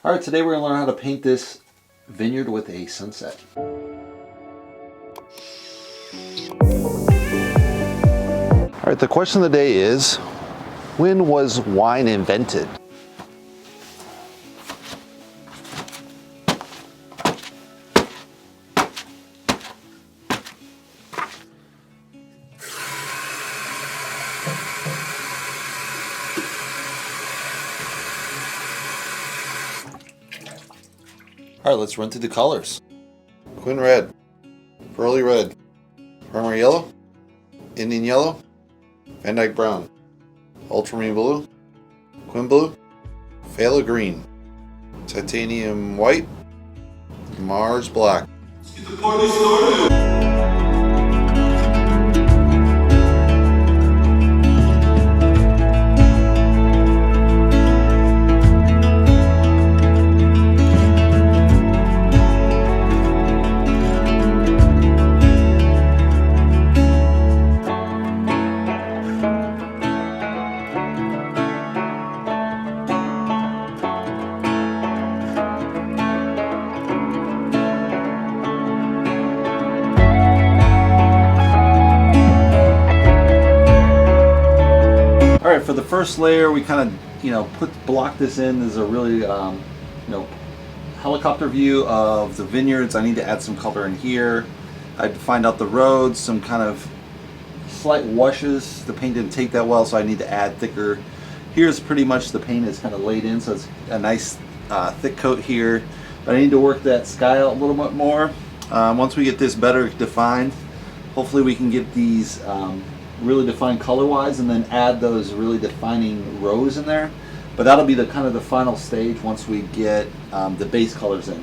All right, today we're gonna learn how to paint this vineyard with a sunset. All right, the question of the day is, when was wine invented? All right, let's run through the colors. Quin red, pearly red, primary yellow, Indian yellow, Van Dyke brown, ultramarine blue, quin blue, phthalo green, titanium white, Mars black. Let's get the party started. All right, for the first layer, we kind of, block this in. This is a really, helicopter view of the vineyards. I need to add some color in here. I find out the roads, some kind of slight washes. The paint didn't take that well, so I need to add thicker. Here's pretty much the paint is kind of laid in, so it's a nice thick coat here. But I need to work that sky out a little bit more. Once we get this better defined, hopefully we can get these really defined color-wise, and then add those really defining rows in there. But that'll be the kind of the final stage once we get the base colors in.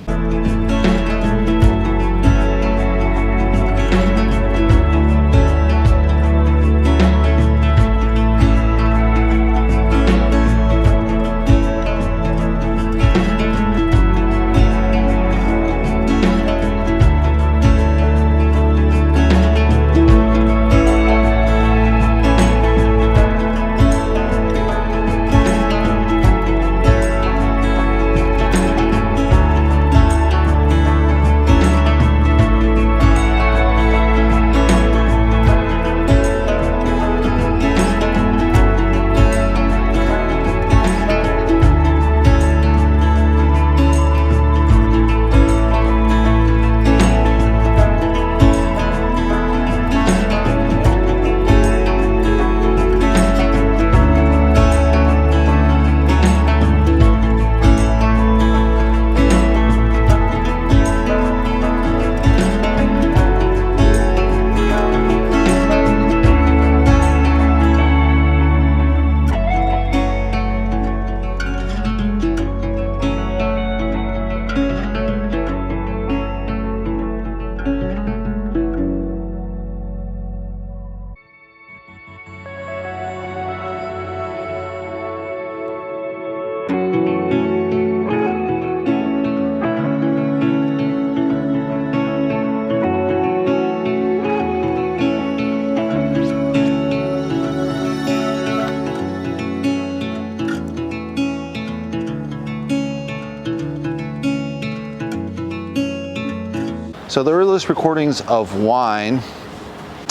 So the earliest recordings of wine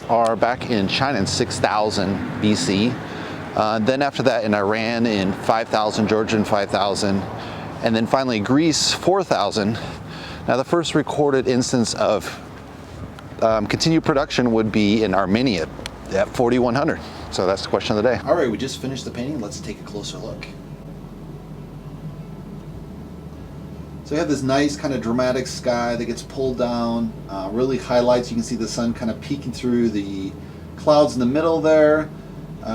are back in China in 6000 BC. Then after that in Iran in 5000, Georgia in 5000, and then finally Greece 4000. Now the first recorded instance of continued production would be in Armenia at 4100. So that's the question of the day. All right, we just finished the painting. Let's take a closer look. So you have this nice kind of dramatic sky that gets pulled down, really highlights. You can see the sun kind of peeking through the clouds in the middle there.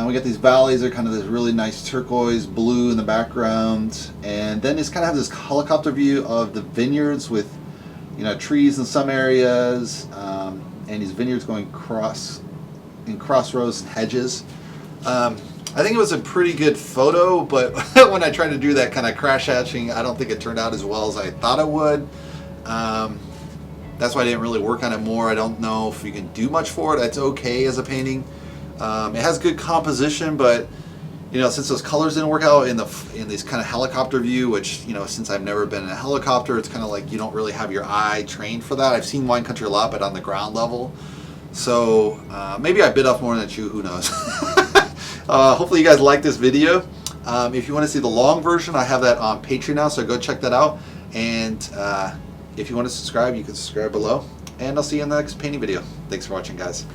We got these valleys, they're kind of this really nice turquoise blue in the background. And then it's kind of have this helicopter view of the vineyards with, trees in some areas, and these vineyards going in crossroads and hedges. I think it was a pretty good photo, but when I tried to do that kind of crash hatching, I don't think it turned out as well as I thought it would. That's why I didn't really work on it more. I don't know if you can do much for it. It's okay as a painting. It has good composition, but you know, since those colors didn't work out in these kind of helicopter view, which, you know, since I've never been in a helicopter, it's kind of like you don't really have your eye trained for that. I've seen wine country a lot, but on the ground level. So maybe I bit off more than I chew, who knows. Hopefully you guys like this video. If you want to see the long version, I have that on Patreon now, so go check that out. And if you want to subscribe, you can subscribe below. And I'll see you in the next painting video. Thanks for watching, guys.